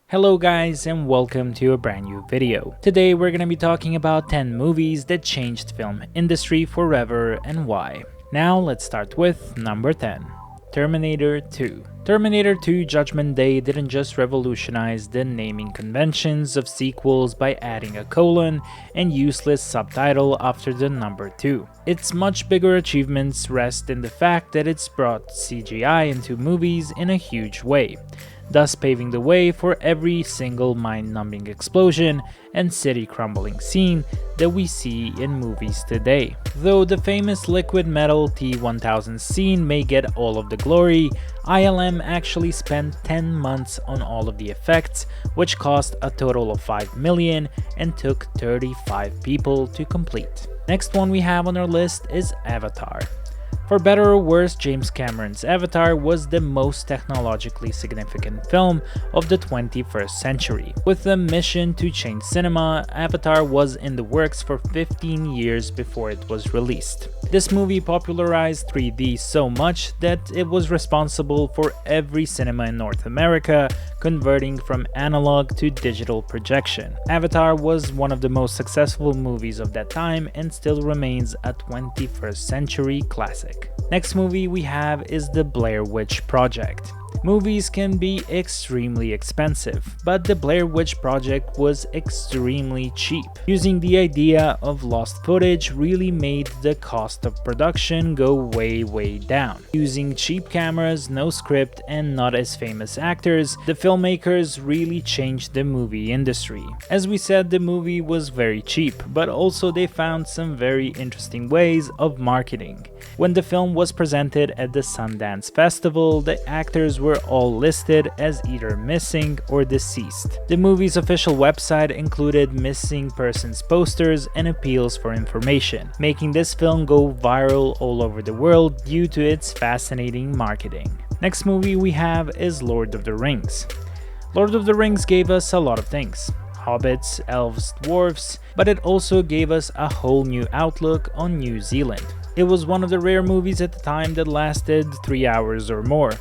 Hello guys and welcome to a brand new video. Today we're gonna be talking about 10 movies that changed film industry forever and why. Now let's start with number 10. Terminator 2. Terminator 2 Judgment Day didn't just revolutionize the naming conventions of sequels by adding a colon and useless subtitle after the number 2. Its much bigger achievements rest in the fact that it's brought CGI into movies in a huge way, thus paving the way for every single mind-numbing explosion and city-crumbling scene that we see in movies today. Though the famous liquid metal T-1000 scene may get all of the glory, ILM actually spent 10 months on all of the effects, which cost a total of $5 million and took 35 people to complete. Next one we have on our list is Avatar. For better or worse, James Cameron's Avatar was the most technologically significant film of the 21st century. With a mission to change cinema, Avatar was in the works for 15 years before it was released. This movie popularized 3D so much that it was responsible for every cinema in North America converting from analog to digital projection. Avatar was one of the most successful movies of that time and still remains a 21st century classic. Next movie we have is the Blair Witch Project. Movies can be extremely expensive, but the Blair Witch Project was extremely cheap. Using the idea of lost footage really made the cost of production go way down. Using cheap cameras, no script, and not as famous actors, the filmmakers really changed the movie industry. As we said, the movie was very cheap, but also they found some very interesting ways of marketing. When the film was presented at the Sundance Festival, the actors were all listed as either missing or deceased. The movie's official website included missing persons posters and appeals for information, making this film go viral all over the world due to its fascinating marketing. Next movie we have is Lord of the Rings. Lord of the Rings gave us a lot of things. Hobbits, elves, dwarves, but it also gave us a whole new outlook on New Zealand. It was one of the rare movies at the time that lasted 3 hours or more,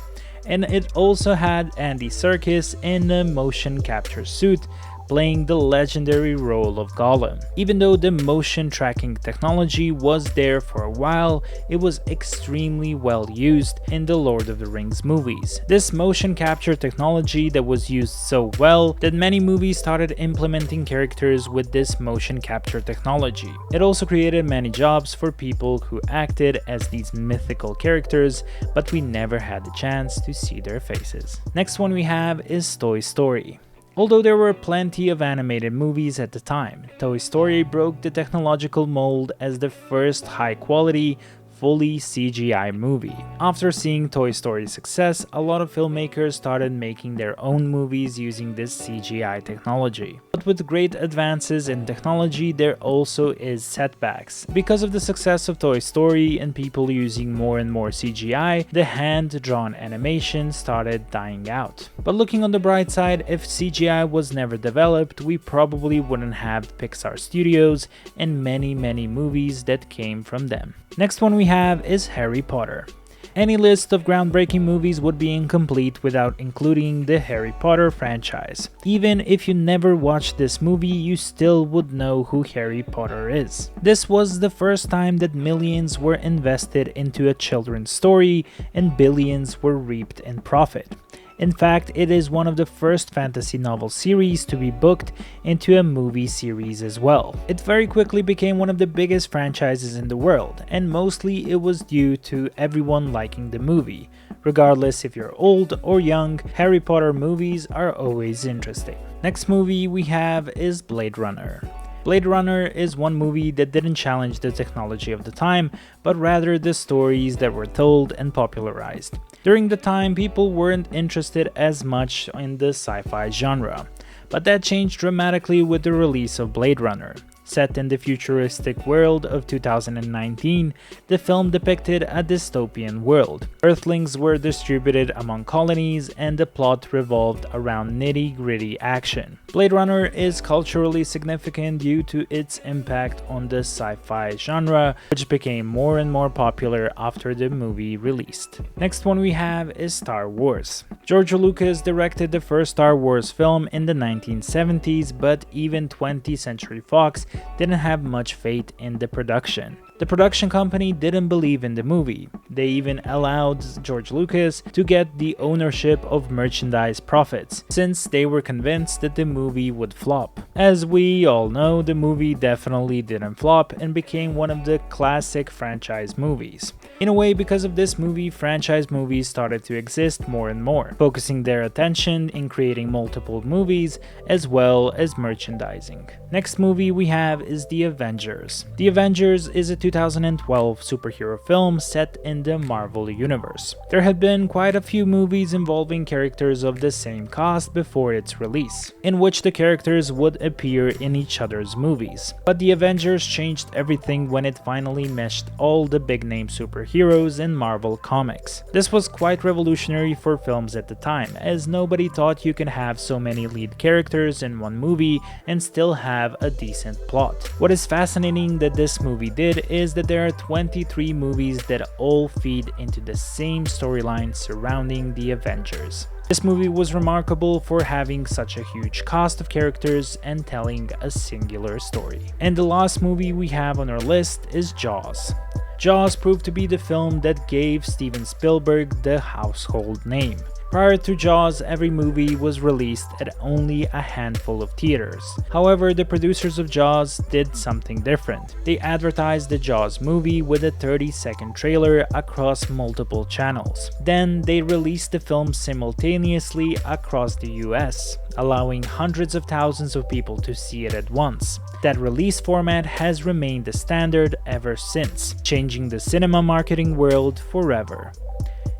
and it also had Andy Serkis in a motion capture suit playing the legendary role of Gollum. Even though the motion tracking technology was there for a while, it was extremely well used in the Lord of the Rings movies. This motion capture technology that was used so well that many movies started implementing characters with this motion capture technology. It also created many jobs for people who acted as these mythical characters, but we never had the chance to see their faces. Next one we have is Toy Story. Although there were plenty of animated movies at the time, Toy Story broke the technological mold as the first high-quality, fully CGI movie. After seeing Toy Story's success, a lot of filmmakers started making their own movies using this CGI technology. But with great advances in technology, there also is setbacks. Because of the success of Toy Story and people using more and more CGI, the hand-drawn animation started dying out. But looking on the bright side, if CGI was never developed, we probably wouldn't have Pixar Studios and many movies that came from them. Next one we have is Harry Potter. Any list of groundbreaking movies would be incomplete without including the Harry Potter franchise. Even if you never watched this movie, you still would know who Harry Potter is. This was the first time that millions were invested into a children's story and billions were reaped in profit. In fact, it is one of the first fantasy novel series to be booked into a movie series as well. It very quickly became one of the biggest franchises in the world, and mostly it was due to everyone liking the movie. Regardless if you're old or young, Harry Potter movies are always interesting. Next movie we have is Blade Runner. Blade Runner is one movie that didn't challenge the technology of the time, but rather the stories that were told and popularized. During the time, people weren't interested as much in the sci-fi genre, but that changed dramatically with the release of Blade Runner. Set in the futuristic world of 2019, the film depicted a dystopian world. Earthlings were distributed among colonies, and the plot revolved around nitty-gritty action. Blade Runner is culturally significant due to its impact on the sci-fi genre, which became more and more popular after the movie released. Next one we have is Star Wars. George Lucas directed the first Star Wars film in the 1970s, but even 20th Century Fox didn't have much faith in the production. The production company didn't believe in the movie. They even allowed George Lucas to get the ownership of merchandise profits, since they were convinced that the movie would flop. As we all know, the movie definitely didn't flop and became one of the classic franchise movies. In a way, because of this movie, franchise movies started to exist more and more, focusing their attention in creating multiple movies as well as merchandising. Next movie we have is The Avengers. The Avengers is a 2012 superhero film set in the Marvel Universe. There had been quite a few movies involving characters of the same cast before its release, in which the characters would appear in each other's movies. But The Avengers changed everything when it finally meshed all the big-name superheroes in Marvel Comics. This was quite revolutionary for films at the time, as nobody thought you could have so many lead characters in one movie and still have a decent plot. What is fascinating that this movie did is that there are 23 movies that all feed into the same storyline surrounding the Avengers. This movie was remarkable for having such a huge cast of characters and telling a singular story. And the last movie we have on our list is Jaws. Jaws proved to be the film that gave Steven Spielberg the household name. Prior to Jaws, every movie was released at only a handful of theaters. However, the producers of Jaws did something different. They advertised the Jaws movie with a 30-second trailer across multiple channels. Then they released the film simultaneously across the US, allowing hundreds of thousands of people to see it at once. That release format has remained the standard ever since, changing the cinema marketing world forever.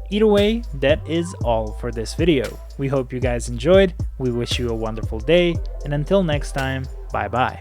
Either way, that is all for this video. We hope you guys enjoyed, we wish you a wonderful day, and until next time, bye bye.